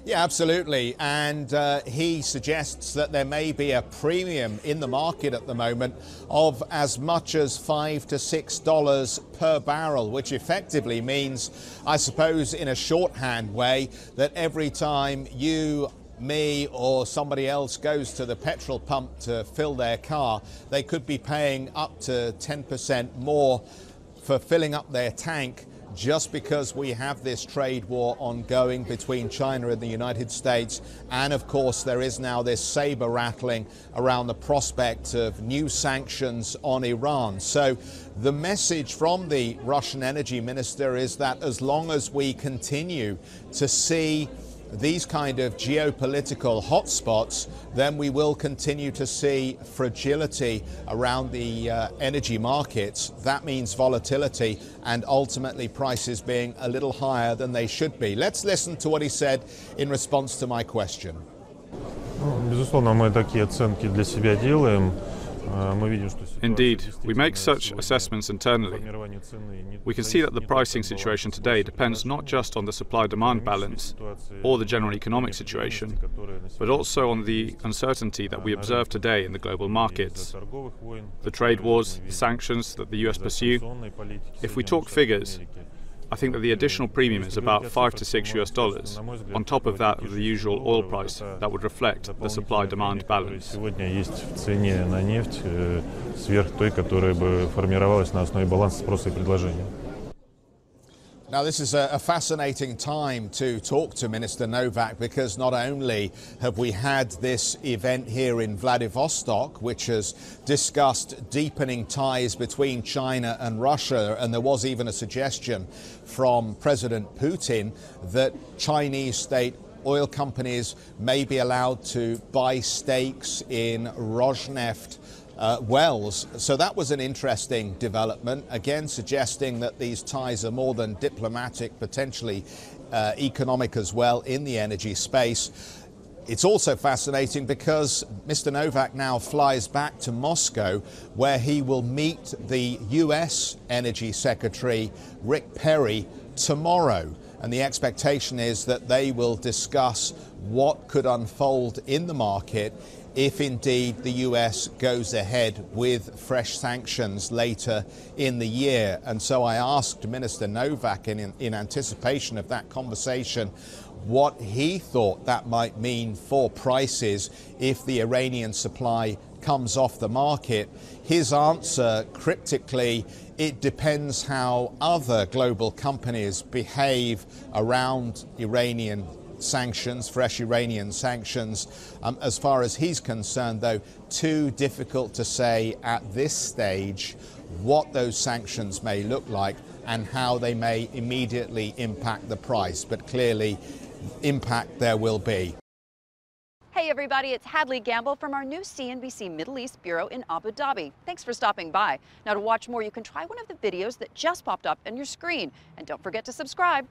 Yeah, absolutely. And he suggests that there may be a premium in the market at the moment of as much as $5 to $6 per barrel, which effectively means, I suppose, in a shorthand way, that every time you, me, or somebody else goes to the petrol pump to fill their car, they could be paying up to 10% more for filling up their tank, just because we have this trade war ongoing between China and the United States. And of course, there is now this saber rattling around the prospect of new sanctions on Iran. So the message from the Russian energy minister is that as long as we continue to see these kind of geopolitical hotspots, then we will continue to see fragility around the energy markets. That means volatility and ultimately prices being a little higher than they should be. Let's listen to what he said in response to my question. Безусловно, мы такие оценки для себя делаем. Indeed, we make such assessments internally. We can see that the pricing situation today depends not just on the supply-demand balance or the general economic situation, but also on the uncertainty that we observe today in the global markets. The trade wars, the sanctions that the US pursue. If we talk figures, I think that the additional premium is about $5 to $6 on top of that of the usual oil price that would reflect the supply-demand balance. Сегодня есть в цене на нефть сверх той, которая бы формировалась на основе баланса спроса и предложения. Now, this is a fascinating time to talk to Minister Novak, because not only have we had this event here in Vladivostok, which has discussed deepening ties between China and Russia, and there was even a suggestion from President Putin that Chinese state oil companies may be allowed to buy stakes in Rosneft wells. So that was an interesting development, again suggesting that these ties are more than diplomatic, potentially economic as well in the energy space. It's also fascinating because Mr. Novak now flies back to Moscow, where he will meet the US Energy Secretary Rick Perry tomorrow. And the expectation is that they will discuss what could unfold in the market if indeed the US goes ahead with fresh sanctions later in the year. And so I asked Minister Novak in anticipation of that conversation what he thought that might mean for prices if the Iranian supply comes off the market. His answer, cryptically, it depends how other global companies behave around Iranian sanctions, fresh Iranian sanctions. As far as he's concerned, though, too difficult to say at this stage what those sanctions may look like and how they may immediately impact the price. But clearly, impact there will be. Hey everybody, it's Hadley Gamble from our new CNBC Middle East Bureau in Abu Dhabi. Thanks for stopping by. Now, to watch more, you can try one of the videos that just popped up on your screen. And don't forget to subscribe.